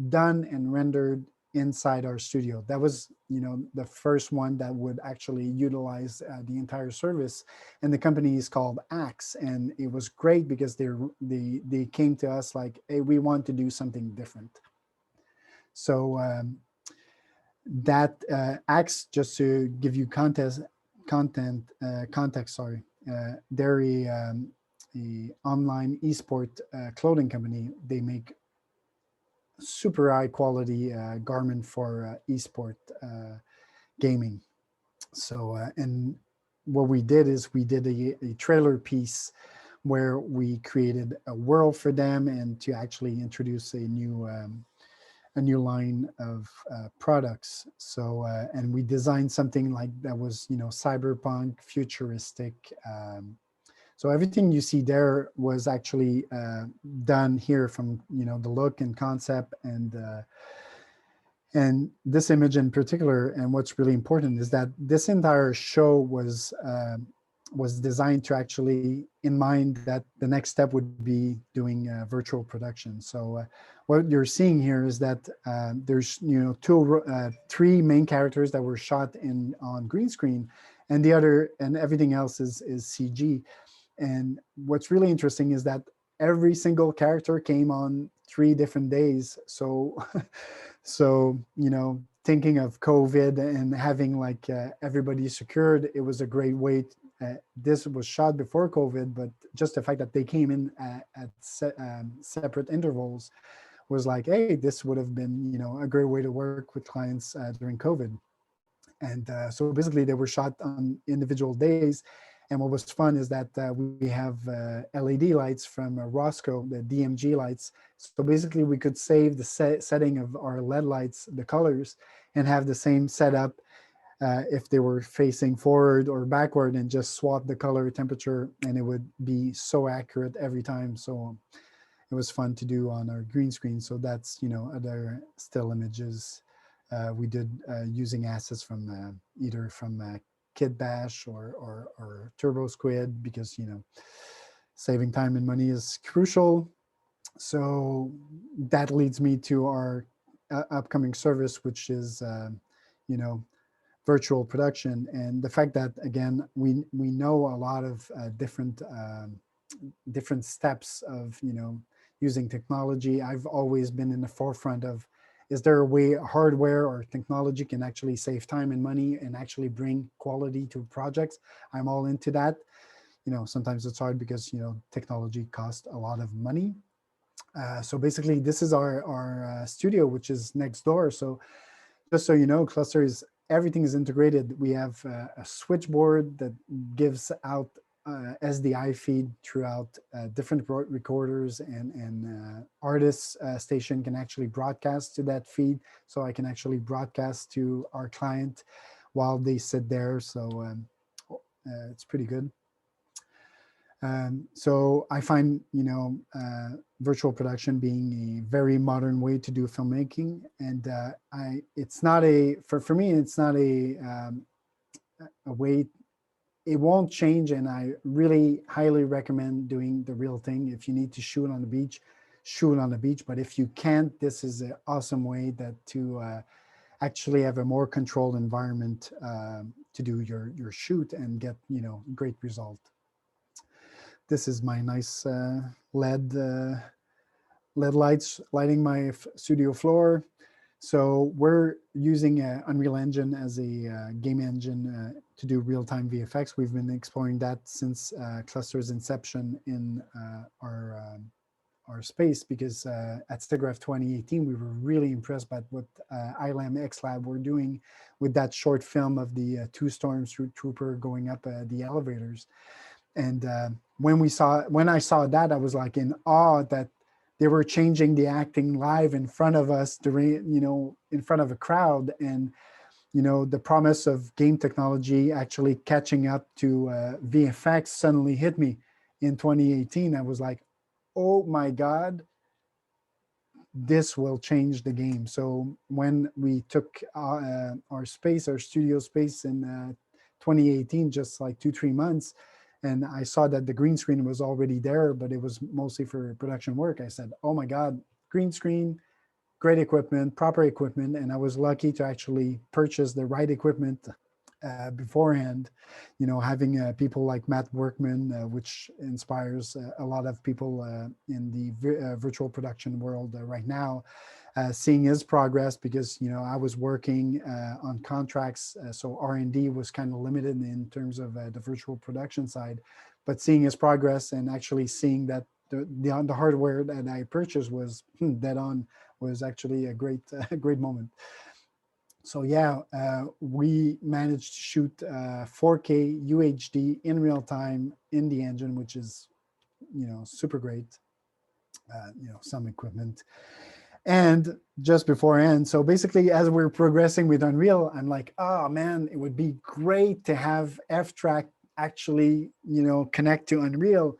done and rendered inside our studio. That was the first one that would actually utilize the entire service, and the company is called Axe. And it was great because they came to us like, hey, we want to do something different. So that Axe, just to give you context, sorry, they're a online esport clothing company. They make super high quality garment for esport gaming. So and what we did is we did a trailer piece where we created a world for them and to actually introduce a new line of products. So and we designed something like that was cyberpunk, futuristic. So everything you see there was actually done here from the look and concept, and this image in particular. And what's really important is that this entire show was designed to actually in mind that the next step would be doing virtual production. So what you're seeing here is that there's three main characters that were shot on green screen, and everything else is CG. And what's really interesting is that every single character came on 3 different days. So, thinking of COVID and having like everybody secured, it was a great way. This was shot before COVID, but just the fact that they came in at separate intervals was like, hey, this would have been, a great way to work with clients during COVID. And so basically they were shot on individual days. And what was fun is that we have LED lights from Roscoe, the DMG lights. So basically we could save the setting of our LED lights, the colors, and have the same setup if they were facing forward or backward, and just swap the color temperature, and it would be so accurate every time. So it was fun to do on our green screen. So that's, other still images we did using assets from either from Kid Bash or Turbo Squid, because saving time and money is crucial. So that leads me to our upcoming service, which is virtual production. And the fact that, again, we know a lot of different steps of using technology. I've always been in the forefront of, is there a way hardware or technology can actually save time and money and actually bring quality to projects? I'm all into that. Sometimes it's hard because technology costs a lot of money. So basically, this is our studio, which is next door. So just so you know, Cluster is, everything is integrated. We have a switchboard that gives out SDI feed throughout different recorders, and artists station can actually broadcast to that feed. So I can actually broadcast to our client while they sit there. So it's pretty good. So I find, virtual production being a very modern way to do filmmaking. And it's not for me, it's not a way, it won't change. And I really highly recommend doing the real thing. If you need to shoot on the beach, shoot on the beach. But if you can't, this is an awesome way to actually have a more controlled environment to do your shoot and get, great result. This is my nice LED lights lighting my studio floor. So we're using Unreal Engine as a game engine to do real-time VFX. We've been exploring that since Cluster's inception in our space, because at SIGGRAPH 2018, we were really impressed by what ILM X-Lab were doing with that short film of the two stormtrooper going up the elevators. And when I saw that, I was like in awe that they were changing the acting live in front of us during, in front of a crowd. And, the promise of game technology actually catching up to VFX suddenly hit me in 2018. I was like, oh my God, this will change the game. So when we took our studio space in 2018, just like 2-3 months, and I saw that the green screen was already there, but it was mostly for production work. I said, oh my God, green screen, great equipment, proper equipment. And I was lucky to actually purchase the right equipment beforehand, having people like Matt Workman, which inspires a lot of people in the virtual production world right now, seeing his progress, because, I was working on contracts. So R&D was kind of limited in terms of the virtual production side, but seeing his progress and actually seeing that the hardware that I purchased was dead on, was actually a great moment. So yeah, we managed to shoot 4K UHD in real time in the engine, which is, super great. Some equipment. And just beforehand, so basically, as we're progressing with Unreal, I'm like, oh man, it would be great to have Ftrack actually, connect to Unreal.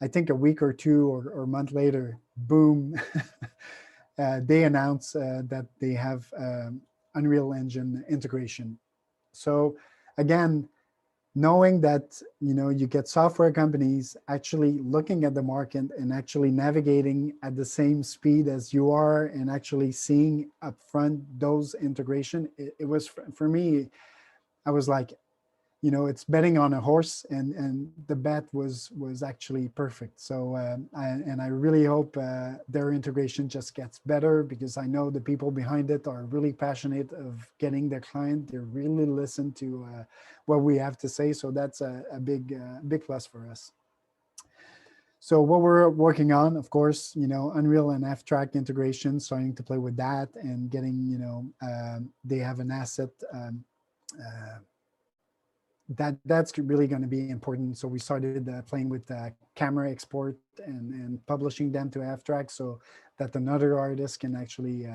I think a week or two or a month later, boom, they announce that they have Unreal Engine integration. So again, knowing that, you get software companies actually looking at the market and actually navigating at the same speed as you are, and actually seeing upfront those integration, it was, for me, I was like, it's betting on a horse, and the bet was actually perfect. So I really hope their integration just gets better, because I know the people behind it are really passionate of getting their client. They really listen to what we have to say. So that's a big plus for us. So what we're working on, of course, Unreal and Ftrack integration, starting to play with that and getting, they have an asset that's really going to be important. So we started playing with camera export and publishing them to Ftrack, so that another artist can actually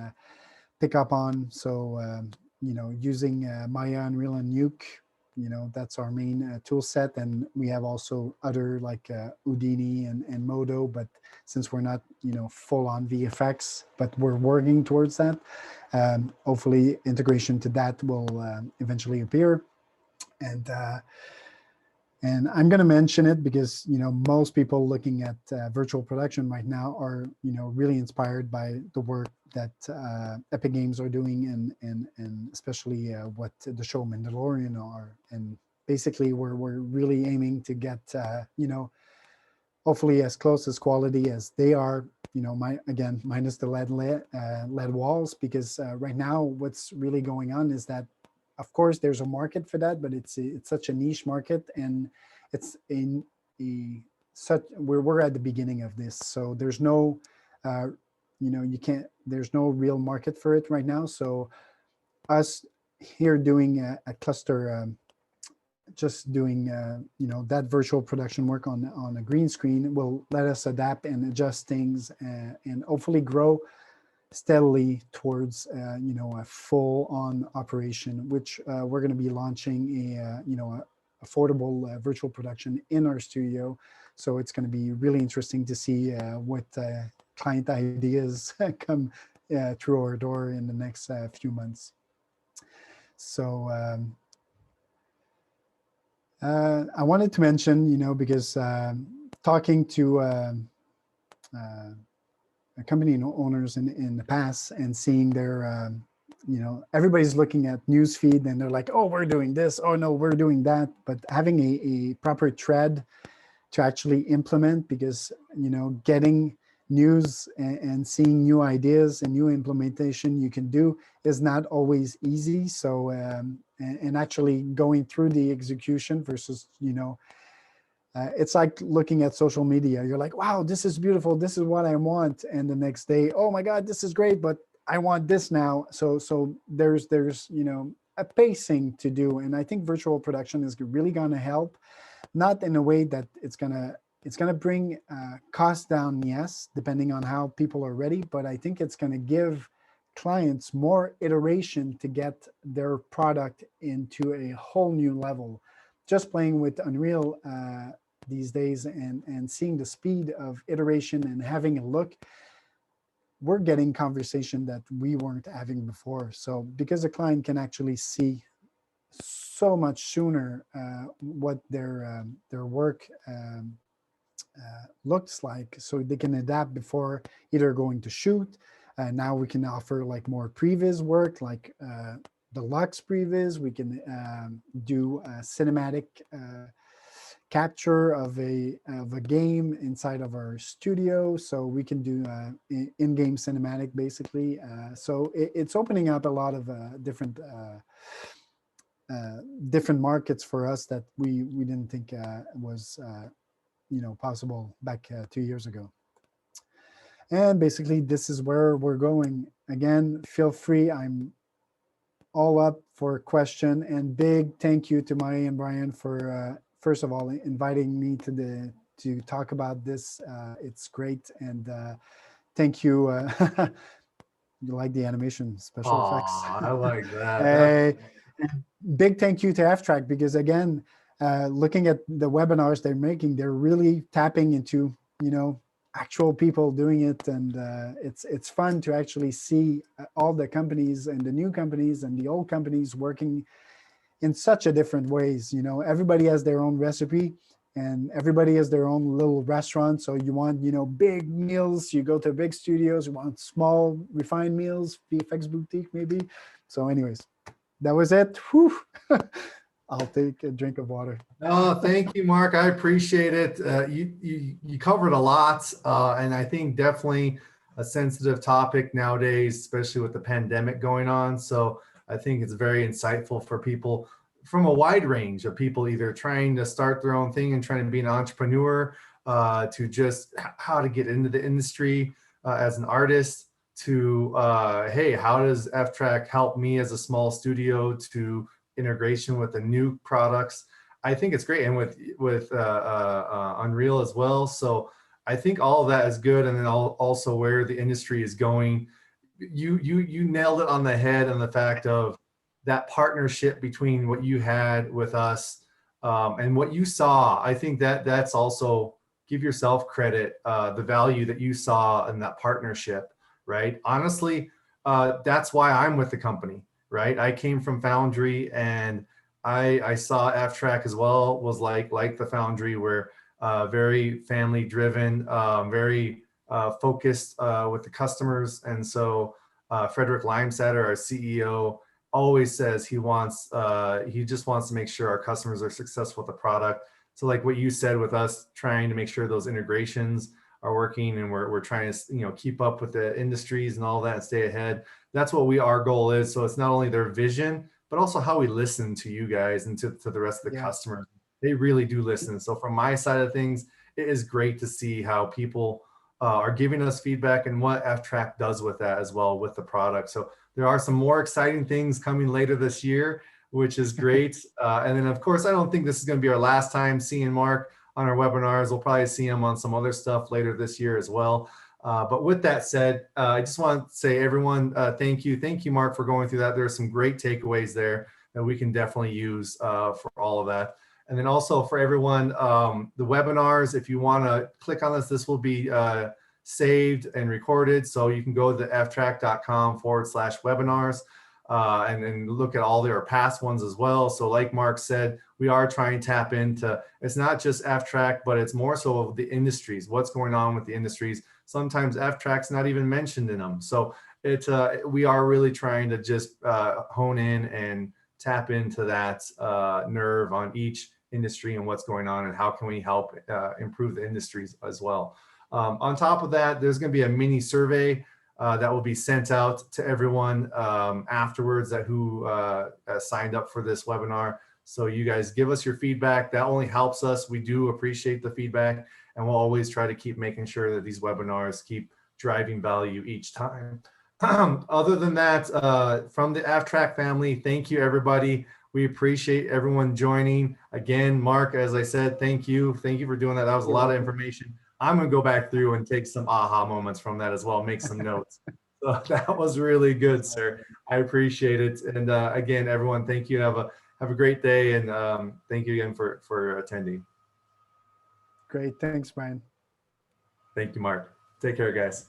pick up on. So using Maya, Unreal, and Nuke, that's our main tool set. And we have also other like Houdini and Modo, but since we're not full on VFX, but we're working towards that, hopefully integration to that will eventually appear. And And I'm going to mention it because, most people looking at virtual production right now are, really inspired by the work that Epic Games are doing, and especially what the show Mandalorian are. And basically, we're really aiming to get, hopefully as close as quality as they are. Again, minus the lead walls, because right now what's really going on is that, of course, there's a market for that, but it's such a niche market, and it's in a such we're at the beginning of this, so there's no, you can't. There's no real market for it right now. So us here doing a cluster. Just doing that virtual production work on a green screen will let us adapt and adjust things, and hopefully grow steadily towards a full-on operation, which we're going to be launching a affordable virtual production in our studio. So it's going to be really interesting to see what client ideas come through our door in the next few months. So I wanted to mention, because talking to company owners in the past, and seeing their, everybody's looking at news feed, and they're like, oh, we're doing this. Oh, no, we're doing that. But having a proper thread to actually implement, because, getting news and seeing new ideas and new implementation you can do is not always easy. So, and actually going through the execution versus, it's like looking at social media. You're like, wow, this is beautiful. This is what I want. And the next day, oh my God, this is great, but I want this now. So there's a pacing to do. And I think virtual production is really going to help, not in a way that it's going to bring costs down, yes, depending on how people are ready. But I think it's going to give clients more iteration to get their product into a whole new level. Just playing with Unreal these days, and seeing the speed of iteration and having a look, we're getting conversation that we weren't having before. So because the client can actually see so much sooner what their work looks like, so they can adapt before either going to shoot. Now we can offer like more previs work, like deluxe previs. We can do cinematic capture of a game inside of our studio, so we can do in-game cinematic, basically. So it's opening up a lot of different markets for us that we didn't think was possible back 2 years ago. And basically, this is where we're going. Again, feel free. I'm all up for a question. And big thank you to Maya and Brian for, first of all, inviting me to talk about this. It's great. And thank you. You like the animation special effects? I like that. Big thank you to Ftrack, because again, looking at the webinars they're making, they're really tapping into actual people doing it, and it's fun to actually see all the companies and the new companies and the old companies working in such a different ways. Everybody has their own recipe, and everybody has their own little restaurant. So you want big meals, you go to big studios. You want small refined meals, VFX boutique maybe. So anyways, that was it. Whew. I'll take a drink of water. Oh, thank you, Mark. I appreciate it. You covered a lot, and I think definitely a sensitive topic nowadays, especially with the pandemic going on. So I think it's very insightful for people from a wide range of people, either trying to start their own thing and trying to be an entrepreneur, to just how to get into the industry as an artist, to hey, how does Ftrack help me as a small studio, to integration with the new products. I think it's great, and with Unreal as well. So I think all of that is good, and then also where the industry is going. You nailed it on the head on the fact of that partnership between what you had with us and what you saw. I think that's also, give yourself credit, the value that you saw in that partnership, right? Honestly, that's why I'm with the company. Right. I came from Foundry, and I saw Ftrack as well, was like the Foundry, where very family driven, very focused with the customers. And so Frederick Limesatter, our CEO, always says he just wants to make sure our customers are successful with the product. So like what you said, with us trying to make sure those integrations are working, and we're trying to keep up with the industries and all that and stay ahead. That's what our goal is. So it's not only their vision, but also how we listen to you guys and to the rest of the Yeah. customers. They really do listen. So from my side of things, it is great to see how people are giving us feedback and what Ftrack does with that as well with the product. So there are some more exciting things coming later this year, which is great. And then of course, I don't think this is going to be our last time seeing Mark on our webinars. We'll probably see him on some other stuff later this year as well. But with that said, I just want to say, everyone, thank you. Thank you, Mark, for going through that. There are some great takeaways there that we can definitely use for all of that. And then also for everyone, the webinars, if you want to click on this will be saved and recorded. So you can go to ftrack.com/webinars and then look at all their past ones as well. So like Mark said, we are trying to tap into, it's not just Ftrack, but it's more so of the industries, what's going on with the industries. Sometimes Ftrack's not even mentioned in them. So we are really trying to just hone in and tap into that nerve on each industry and what's going on and how can we help improve the industries as well. On top of that, there's going to be a mini survey that will be sent out to everyone afterwards who signed up for this webinar. So you guys give us your feedback. That only helps us. We do appreciate the feedback, and we'll always try to keep making sure that these webinars keep driving value each time. Other than that, from the Ftrack family, thank you, everybody. We appreciate everyone joining. Again, Mark, as I said, thank you. Thank you for doing that. That was a lot of information. I'm going to go back through and take some aha moments from that as well, make some notes. So that was really good, sir. I appreciate it. And again, everyone, thank you. Have a great day. And thank you again for attending. Great. Thanks, Brian. Thank you, Mark. Take care, guys.